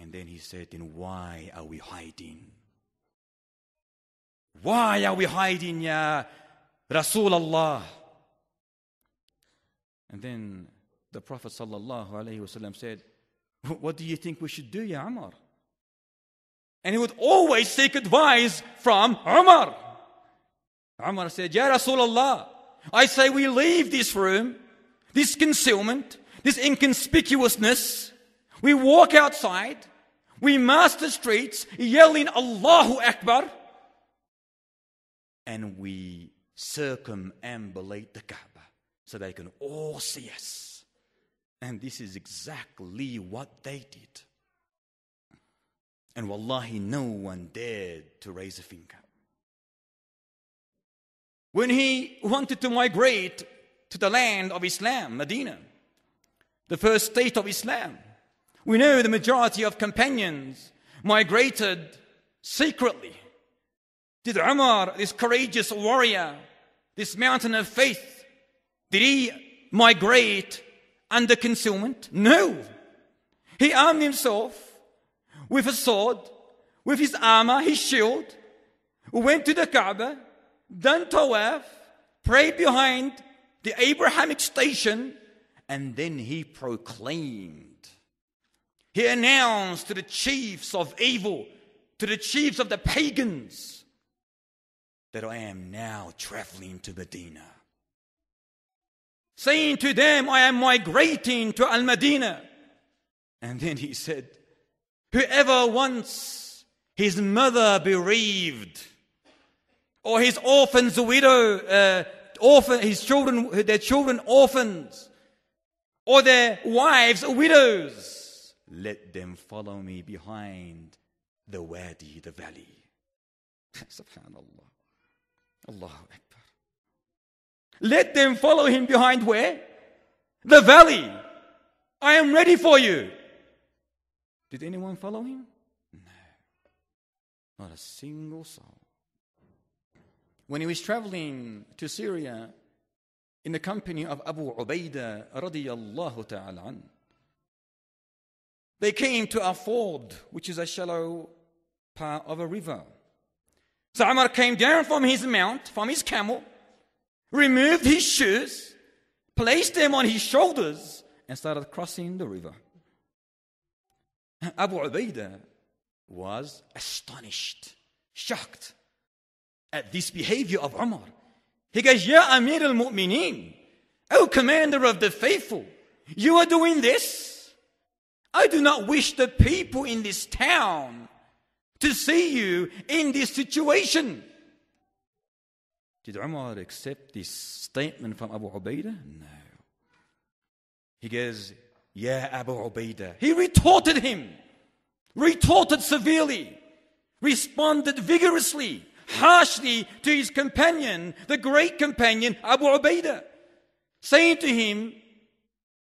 And then he said, then why are we hiding? Why are we hiding, ya Rasulullah? And then the Prophet ﷺ said, what do you think we should do, ya Umar? And he would always seek advice from Umar. Umar said, ya Rasulullah, I say we leave this room, this concealment, this inconspicuousness. We walk outside, we march the streets, yelling Allahu Akbar, and we circumambulate the Kaaba so they can all see us. And this is exactly what they did. And wallahi, no one dared to raise a finger. When he wanted to migrate to the land of Islam, Medina, the first state of Islam, we know the majority of companions migrated secretly. Did Umar, this courageous warrior, this mountain of faith, did he migrate under concealment? No. He armed himself with a sword, with his armor, his shield, went to the Kaaba, done tawaf, prayed behind the Abrahamic station, and then he proclaimed. He announced to the chiefs of evil, to the chiefs of the pagans, that I am now traveling to Medina. Saying to them, I am migrating to Al-Madinah. And then he said, whoever wants his mother bereaved, or his orphans a widow, their children orphans, or their wives widows, let them follow me behind the wadi, the valley. Subhanallah. Allahu Akbar. Let them follow him behind where? The valley. I am ready for you. Did anyone follow him? No. Not a single soul. When he was traveling to Syria in the company of Abu Ubaidah radiyallahu ta'ala an, they came to a ford, which is a shallow part of a river. So Umar came down from his mount, from his camel, removed his shoes, placed them on his shoulders, and started crossing the river. Abu Ubaidah was astonished, shocked at this behavior of Umar. He goes, Ya Amir al-Mu'mineen, O Commander of the Faithful, you are doing this? I do not wish the people in this town to see you in this situation. Did Umar accept this statement from Abu Ubaidah? No. He goes, Ya Abu Ubaidah. He retorted him, retorted severely, responded vigorously, harshly to his companion, the great companion Abu Ubaidah, saying to him,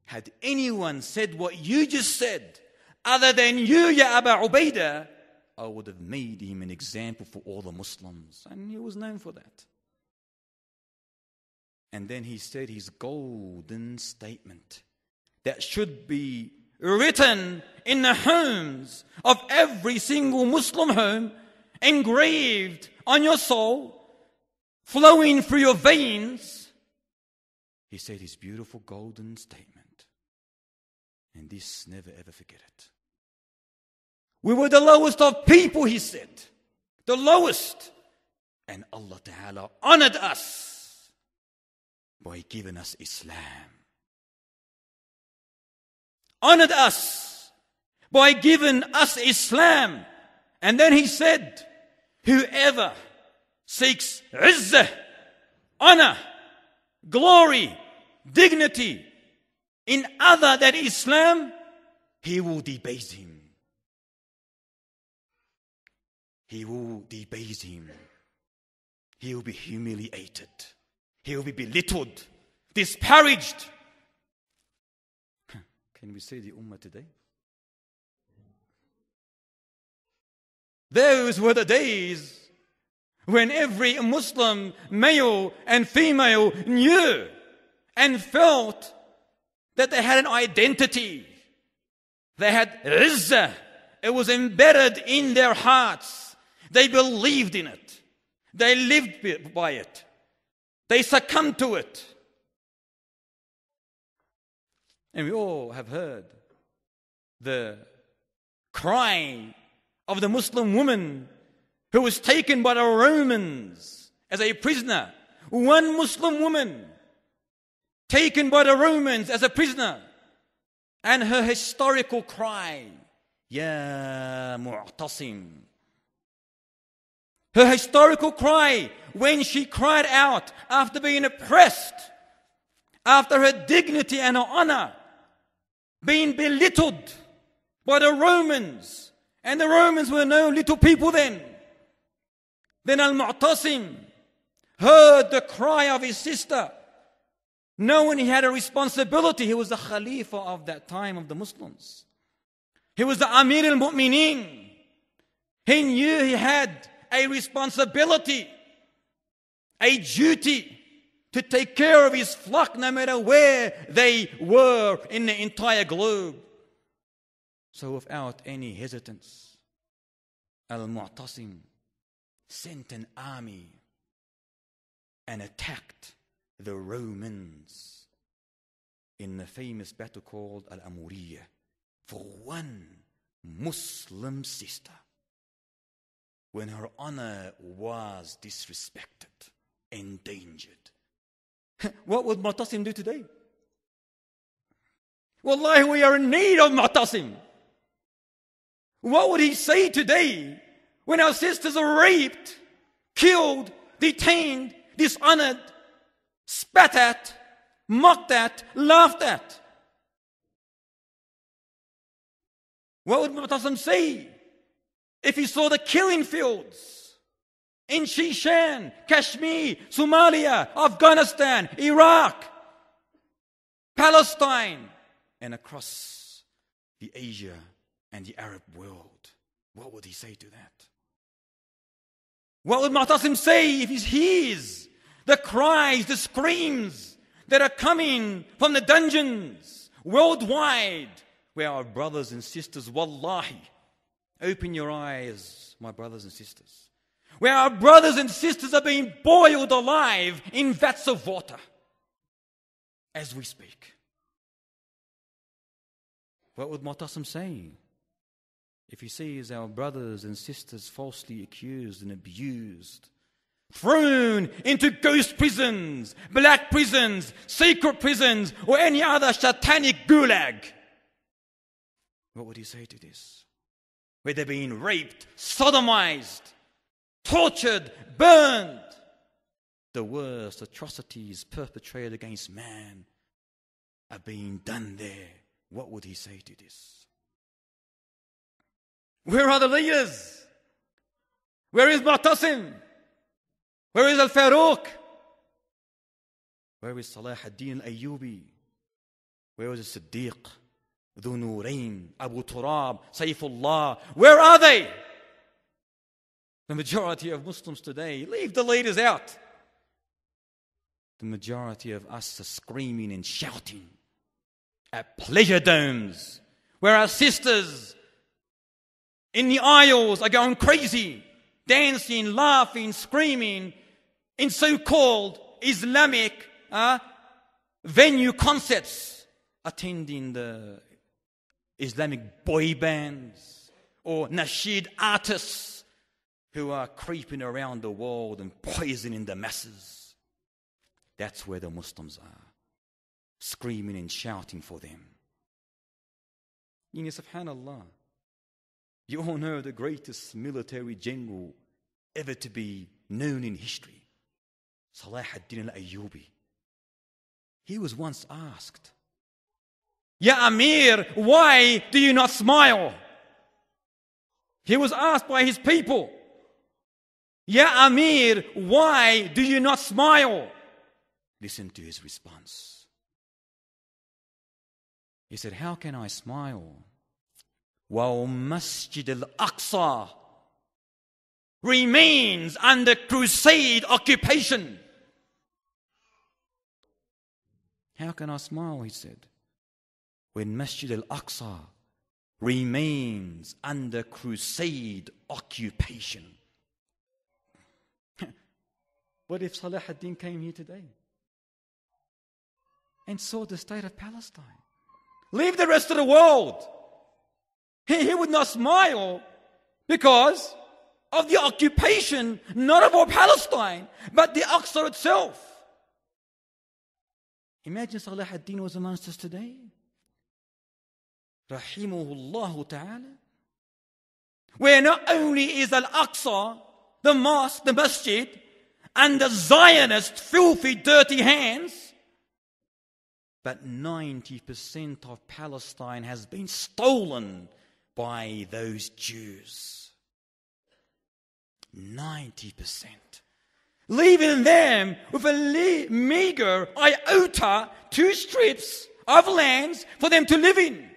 had anyone said what you just said, other than you, Ya Abu Ubaidah, I would have made him an example for all the Muslims. And he was known for that. And then he said his golden statement that should be written in the homes of every single Muslim home, engraved on your soul, flowing through your veins. He said his beautiful golden statement. And this, never ever forget it. We were the lowest of people, he said. The lowest. And Allah Ta'ala honored us by giving us Islam. Honored us by giving us Islam. And then he said, whoever seeks izzah, honor, glory, dignity in other than Islam, he will debase him. He will debase him. He will be humiliated. He will be belittled, disparaged. Can we say the Ummah today? Those were the days when every Muslim, male and female, knew and felt that they had an identity. They had izzah It was embedded in their hearts. They believed in it. They lived by it. They succumbed to it. And we all have heard the cry of the Muslim woman who was taken by the Romans as a prisoner. One Muslim woman taken by the Romans as a prisoner. And her historical cry, Ya Mu'tasim. Her historical cry when she cried out after being oppressed, after her dignity and her honor being belittled by the Romans. And the Romans were no little people then. Then Al-Mu'tasim heard the cry of his sister, knowing he had a responsibility. He was the Khalifa of that time of the Muslims. He was the Amir al-Mu'mineen. He knew he had a responsibility, a duty to take care of his flock no matter where they were in the entire globe. So without any hesitance, Al-Mu'tasim sent an army and attacked the Romans in the famous battle called Al-Amuriyah for one Muslim sister when her honor was disrespected, endangered. What would Mu'tasim do today? Wallahi, we are in need of Mu'tasim. What would he say today when our sisters are raped, killed, detained, dishonored, spat at, mocked at, laughed at? What would Mu'tasim say if he saw the killing fields in Shishan, Kashmir, Somalia, Afghanistan, Iraq, Palestine, and across the Asia and the Arab world? What would he say to that? What would Mu'tasim say if he hears the cries, the screams that are coming from the dungeons worldwide, where our brothers and sisters, wallahi, open your eyes, my brothers and sisters, where our brothers and sisters are being boiled alive in vats of water as we speak? What would Mu'tasim say if he sees our brothers and sisters falsely accused and abused, thrown into ghost prisons, black prisons, secret prisons, or any other satanic gulag? What would he say to this? Where they're being raped, sodomized, tortured, burned. The worst atrocities perpetrated against man are being done there. What would he say to this? Where are the leaders? Where is Mu'tasim? Where is Al-Faruq? Where is Salah ad-Din al-Ayyubi? Where is Siddiq, Dhu Nurayn, Abu Turab, Saifullah? Where are they? The majority of Muslims today, leave the leaders out. The majority of us are screaming and shouting at pleasure domes, where our sisters in the aisles are going crazy, dancing, laughing, screaming in so-called Islamic venue concerts, attending the Islamic boy bands or nasheed artists who are creeping around the world and poisoning the masses. That's where the Muslims are, screaming and shouting for them. Subhanallah, you all know the greatest military general ever to be known in history, Salah ad-Din al-Ayyubi. He was once asked, Ya Amir, why do you not smile? He was asked by his people, Ya Amir, why do you not smile? Listen to his response. He said, how can I smile while Masjid al-Aqsa remains under crusade occupation? How can I smile, he said, when Masjid al-Aqsa remains under crusade occupation. What if Salah ad-Din came here today and saw the state of Palestine? Leave the rest of the world. He would not smile because of the occupation, not of Palestine, but the Aqsa itself. Imagine Salah ad-Din was amongst us today. Rahimahullah ta'ala. Where not only is Al-Aqsa, the mosque, the masjid, under Zionist, filthy, dirty hands, but 90% of Palestine has been stolen by those Jews. 90%. Leaving them with a meager iota, 2 strips of lands for them to live in.